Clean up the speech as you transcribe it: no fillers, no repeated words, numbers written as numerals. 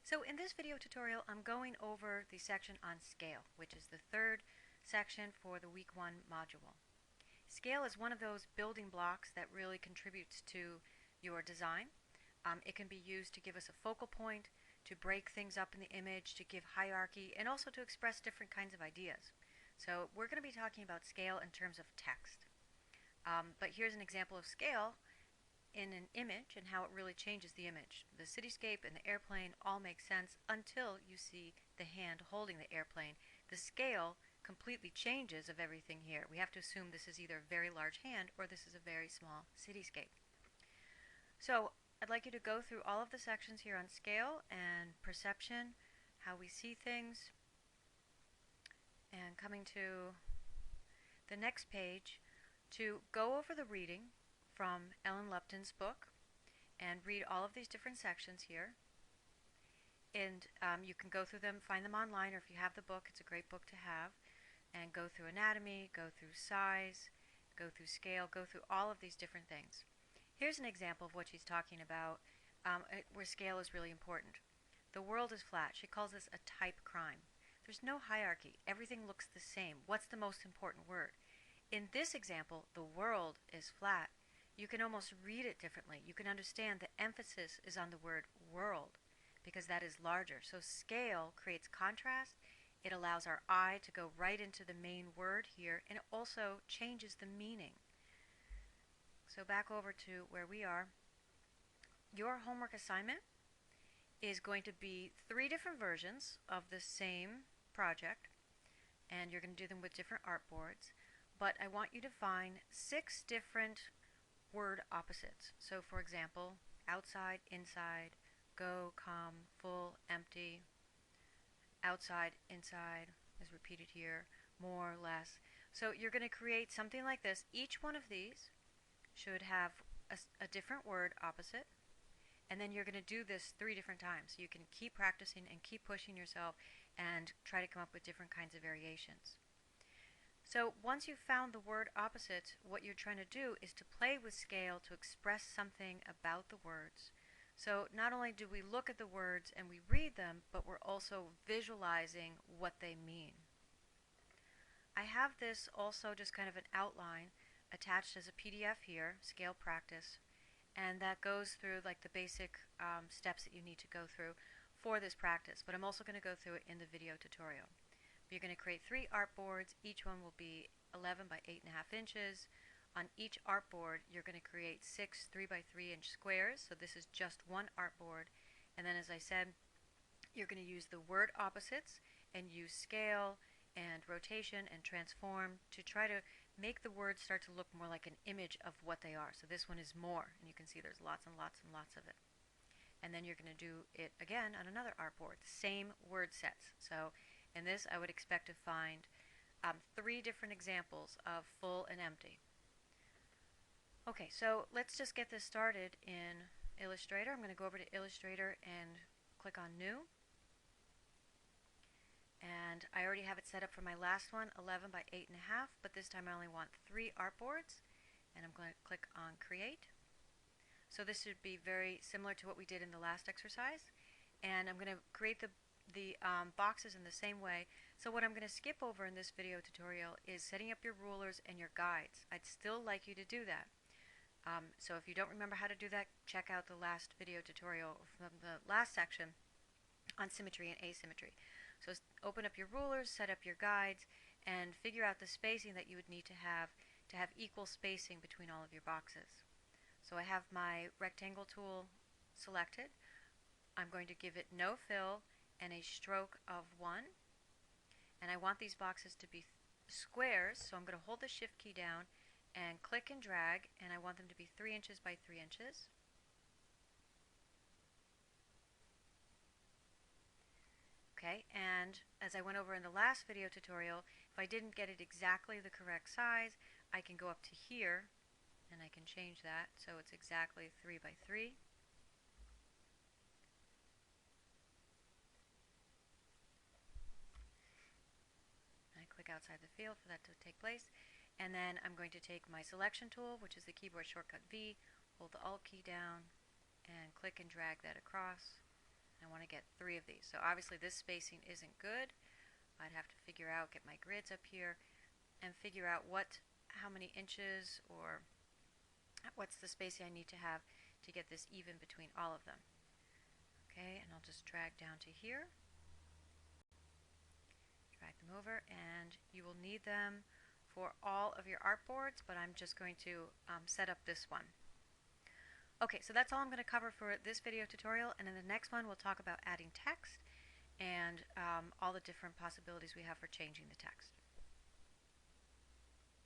So in this video tutorial, I'm going over the section on scale, which is the third section for the week 1 module. Scale is one of those building blocks that really contributes to your design. It can be used to give us a focal point, to break things up in the image, to give hierarchy, and also to express different kinds of ideas. So we're going to be talking about scale in terms of text. But here's an example of scale in an image and how it really changes the image. The cityscape and the airplane all make sense until you see the hand holding the airplane. The scale completely changes of everything here. We have to assume this is either a very large hand or this is a very small cityscape. So I'd like you to go through all of the sections here on scale and perception, how we see things, and coming to the next page to go over the reading from Ellen Lupton's book and read all of these different sections here. And you can go through them, find them online, or if you have the book, it's a great book to have, and go through anatomy, go through size, go through scale, go through all of these different things. Here's an example of what she's talking about where scale is really important. The world is flat. She calls this a type crime. There's no hierarchy. Everything looks the same. What's the most important word? In this example, the world is flat. You can almost read it differently. You can understand the emphasis is on the word world because that is larger. So scale creates contrast. It allows our eye to go right into the main word here, and it also changes the meaning. So back over to where we are. Your homework assignment is going to be 3 different versions of the same project, and you're going to do them with different artboards. But I want you to find 6 different word opposites. So for example, outside, inside, go, come, full, empty, outside, inside is repeated here, more, less. So you're going to create something like this. Each one of these should have a different word opposite, and then you're going to do this 3 different times. You can keep practicing and keep pushing yourself and try to come up with different kinds of variations. So once you've found the word opposite, what you're trying to do is to play with scale to express something about the words. So not only do we look at the words and we read them, but we're also visualizing what they mean. I have this also just kind of an outline attached as a PDF here, scale practice, and that goes through like the basic steps that you need to go through for this practice, but I'm also going to go through it in the video tutorial. You're going to create 3 artboards. Each one will be 11 by 8.5 inches. On each artboard, you're going to create 6 3 by 3 inch squares. So this is just one artboard. And then, as I said, you're going to use the word opposites and use scale and rotation and transform to try to make the words start to look more like an image of what they are. So this one is more, and you can see there's lots and lots and lots of it. And then you're going to do it again on another artboard, the same word sets. So in this, I would expect to find 3 different examples of full and empty. Okay, so let's just get this started in Illustrator. I'm going to go over to Illustrator and click on New. And I already have it set up for my last one, 11 by 8.5, but this time I only want 3 artboards. And I'm going to click on Create. So this should be very similar to what we did in the last exercise. And I'm going to create the boxes in the same way. So what I'm going to skip over in this video tutorial is setting up your rulers and your guides. I'd still like you to do that. So if you don't remember how to do that, check out the last video tutorial from the last section on symmetry and asymmetry. So open up your rulers, set up your guides, and figure out the spacing that you would need to have equal spacing between all of your boxes. So I have my rectangle tool selected. I'm going to give it no fill and a stroke of 1. And I want these boxes to be squares, so I'm going to hold the Shift key down and click and drag, and I want them to be 3 inches by 3 inches. Okay, and as I went over in the last video tutorial, if I didn't get it exactly the correct size, I can go up to here and I can change that so it's exactly 3 by 3. I click outside the field for that to take place, and then I'm going to take my selection tool, which is the keyboard shortcut V, hold the Alt key down, and click and drag that across. I want want to get 3 of these. So obviously this spacing isn't good. I'd have to figure out, get my grids up here, and figure out how many inches or what's the spacing I need to have to get this even between all of them. Okay, and I'll just drag down to here. Drag them over, and you will need them for all of your artboards, but I'm just going to set up this one. Okay, so that's all I'm going to cover for this video tutorial, and in the next one we'll talk about adding text and all the different possibilities we have for changing the text.